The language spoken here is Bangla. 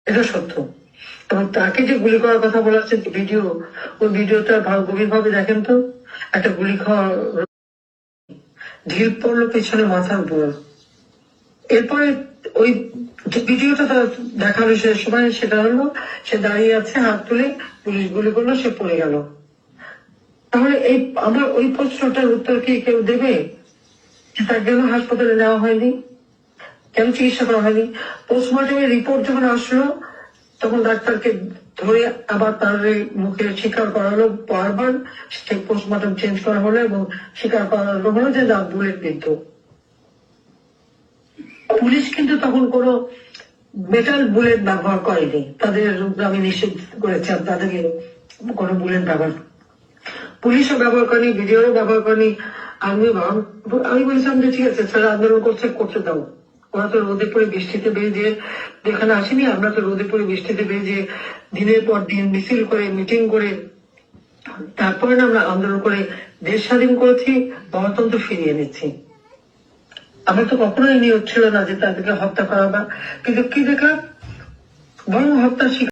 এটা সত্য। এবং তাকে যে গুলি করার কথা বলা হচ্ছে ভিডিও, ওই ভিডিওটা গভীর ভাবে দেখেন তো, একটা গুলি খাওয়া ঢিল পড়লো পেছনে মাথার উপর। এরপরে ওই ভিডিওটা দেখালো সে সময়, সেটা হলো সে দাঁড়িয়ে আছে, হাত তুলে পুলিশ গুলি করলো, সে পড়ে গেল। তাহলে এই আমার ওই প্রশ্নটার উত্তর কি কেউ দেবে? তার কেন হাসপাতালে নেওয়া হয়নি, কেন চিকিৎসা করা হয়নি? পোস্টমর্টমের রিপোর্ট যখন আসলো তখন ডাক্তারকে ধরে আবার তার মুখে স্বীকার করালো বারবার, সে পোস্টমর্টম চেঞ্জ করা হলো এবং স্বীকার করানো হলো যে না, বুলেট বিদ্ধ। পুলিশ কিন্তু তখন কোনো মেটাল বুলেট ব্যবহার করেনি, তাদের আমি নিষেধ করেছিলাম তাদেরকে কোনো বুলেট ব্যবহার, পুলিশও ব্যবহার করেনি, ভিডিওরও ব্যবহার করেনি। আমি বলেছিলাম যে ঠিক আছে স্যার, আন্দোলন করতে দাও, ওরা তো রোদে পড়ে বৃষ্টিতে বেরিয়ে যেখানে আসেনি, আমরা তো রোদে পড়ে বৃষ্টিতে বেরিয়ে দিনের পর দিন মিছিল করে মিটিং করে তারপরে আমরা আন্দোলন করে দেশ স্বাধীন করেছি, গণতন্ত্র ফিরিয়ে নিচ্ছি। আমার তো কখনোই নিয়োগ ছিল না যে তাদেরকে হত্যা করা, বা কিন্তু কি দেখলাম, বরং হত্যা